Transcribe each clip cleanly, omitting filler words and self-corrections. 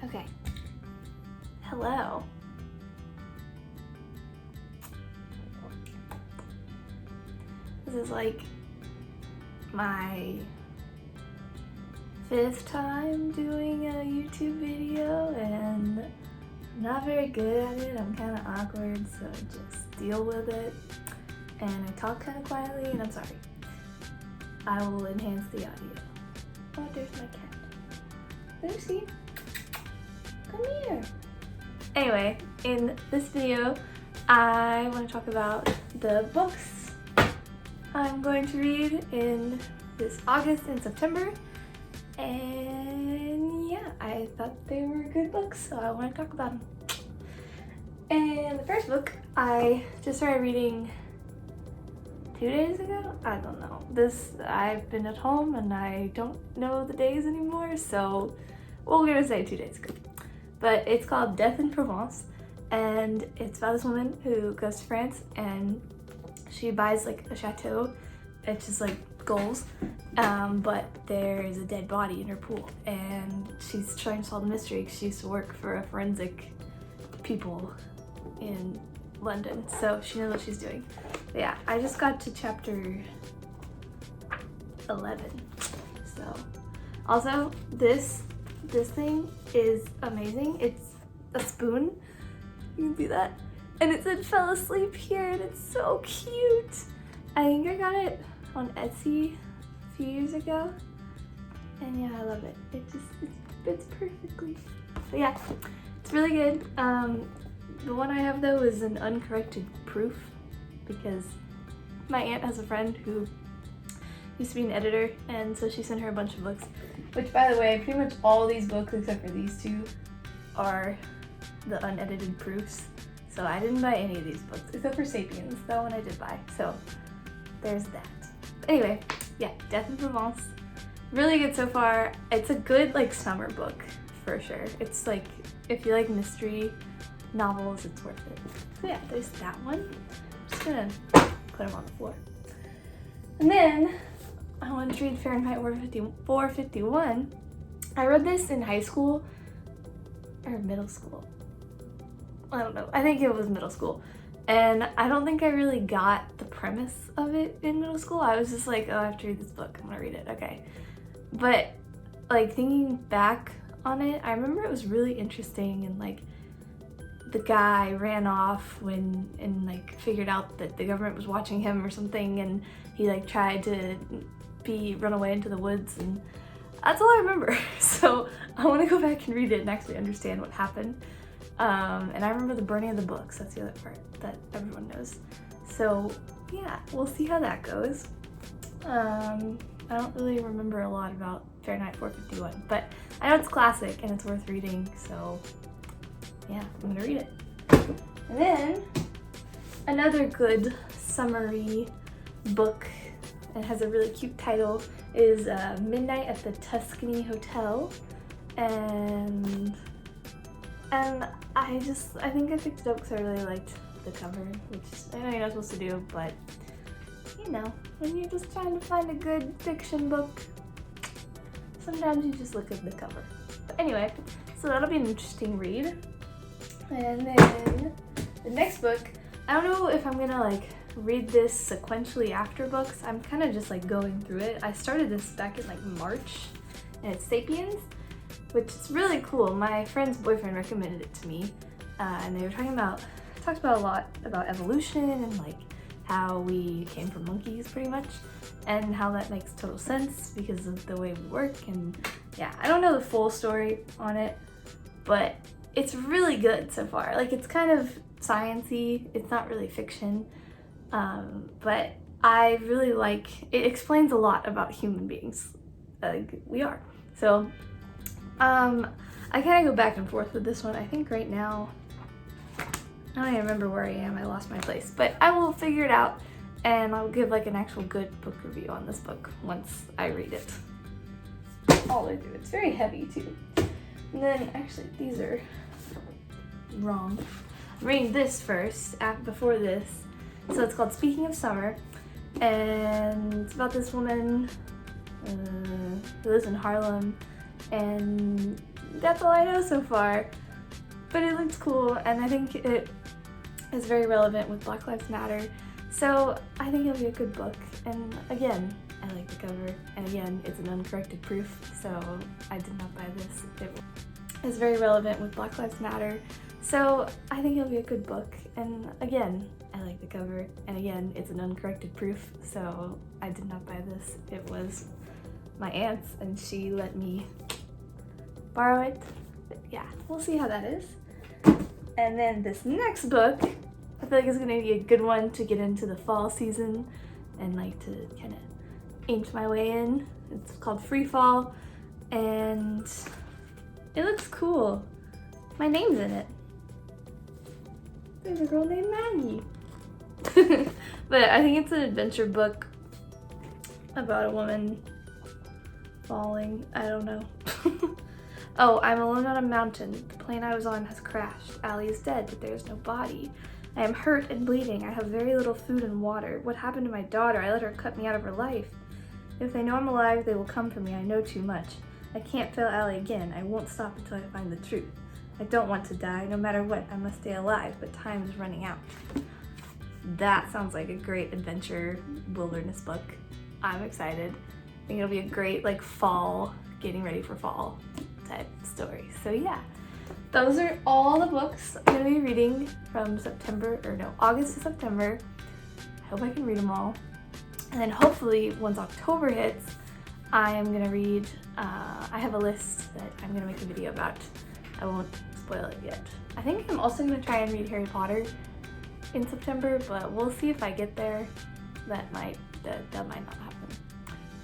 Okay. Hello. This is like my 5th time doing a YouTube video and I'm not very good at it. I'm kind of awkward, so just deal with it. And I talk kind of quietly and I'm sorry. I will enhance the audio. Oh, there's my cat. Lucy, come here. Anyway, in this video, I want to talk about the books I'm going to read in this August and September. And yeah, I thought they were good books, so I want to talk about them. And the first book I just started reading 2 days ago? I don't know. I've been at home and I don't know the days anymore, so we're gonna say 2 days ago. But it's called Death in Provence, and it's about this woman who goes to France and she buys like a chateau. It's just like goals, but there's a dead body in her pool and she's trying to solve the mystery. She used to work for a forensic people in London, so she knows what she's doing. But yeah, I just got to chapter 11. So also this thing is amazing. It's a spoon. You can see that. And it said "fell asleep here" and it's so cute. I think I got it on Etsy a few years ago. And yeah, I love it. It fits perfectly. But yeah, it's really good. The one I have though is an uncorrected proof because my aunt has a friend who used to be an editor, and so she sent her a bunch of books, which by the way, pretty much all these books except for these two are the unedited proofs. So I didn't buy any of these books except for Sapiens, that one I did buy, so there's that. But anyway, yeah, Death in Provence, really good so far. It's a good like summer book for sure. It's like, if you like mystery novels, it's worth it. So yeah, there's that one. I'm just gonna put them on the floor. And then I wanted to read Fahrenheit 451. I read this in high school or middle school. I don't know. I think it was middle school. And I don't think I really got the premise of it in middle school. I was just like, oh, I have to read this book. I'm gonna read it. Okay. But like thinking back on it, I remember it was really interesting, and like the guy ran off and like figured out that the government was watching him or something, and he like tried to run away into the woods, and that's all I remember. So I want to go back and read it and actually understand what happened. And I remember the burning of the books. That's the other part that everyone knows. So yeah, we'll see how that goes. I don't really remember a lot about Fahrenheit 451, but I know it's classic and it's worth reading, so yeah, I'm gonna read it. And then another good summary book, it has a really cute title, is Midnight at the Tuscany Hotel. And I think I picked it up because I really liked the cover, which I know you're not supposed to do, but you know, when you're just trying to find a good fiction book, sometimes you just look at the cover. But anyway, so that'll be an interesting read. And then the next book, I don't know if I'm gonna like read this sequentially after books. I'm kind of just like going through it. I started this back in like March, and it's Sapiens, which is really cool. My friend's boyfriend recommended it to me, and they were talked about a lot about evolution and like how we came from monkeys pretty much, and how that makes total sense because of the way we work. And yeah, I don't know the full story on it, but it's really good so far. Like, it's kind of science-y, it's not really fiction, but I really like, it explains a lot about human beings, like we are. So I kind of go back and forth with this one. I think right now, I don't even remember where I am, I lost my place, but I will figure it out and I'll give like an actual good book review on this book once I read it all the way through. It's very heavy too. And then actually these are wrong. I'm reading this first, before this. So it's called Speaking of Summer, and it's about this woman who lives in Harlem, and that's all I know so far. But it looks cool, and I think it is very relevant with Black Lives Matter. So I think it'll be a good book. And again, I like the cover. And again, it's an uncorrected proof, so I did not buy this. It is very relevant with Black Lives Matter. So I think it'll be a good book. And again, I like the cover. And again, it's an uncorrected proof, so I did not buy this. It was my aunt's, and she let me borrow it. But yeah, we'll see how that is. And then this next book, I feel like it's gonna be a good one to get into the fall season and like to kind of inch my way in. It's called Free Fall, and it looks cool. My name's in it. There's a girl named Maggie. But I think it's an adventure book about a woman falling. I don't know. Oh, I'm alone on a mountain. The plane I was on has crashed. Allie is dead, but there is no body. I am hurt and bleeding. I have very little food and water. What happened to my daughter? I let her cut me out of her life. If they know I'm alive, they will come for me. I know too much. I can't fail Allie again. I won't stop until I find the truth. I don't want to die. No matter what, I must stay alive, but time is running out. That sounds like a great adventure wilderness book. I'm excited. I think it'll be a great like fall, getting ready for fall type story. So yeah, those are all the books I'm gonna be reading from August to September. I hope I can read them all. And then hopefully once October hits, I am gonna read, I have a list that I'm gonna make a video about. I won't spoil it yet. I think I'm also gonna try and read Harry Potter in September, but we'll see if I get there. That might not happen.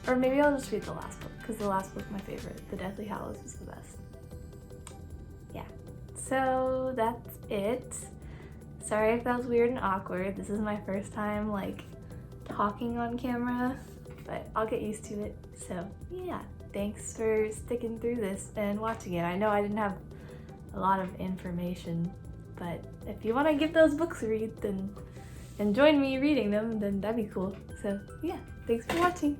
Or maybe I'll just read the last book, because the last book is my favorite. The Deathly Hallows is the best. Yeah, so that's it. Sorry if that was weird and awkward. This is my first time like talking on camera, but I'll get used to it. So yeah, thanks for sticking through this and watching it. I know I didn't have a lot of information, but if you want to get those books read and join me reading them, then that'd be cool. So yeah, thanks for watching.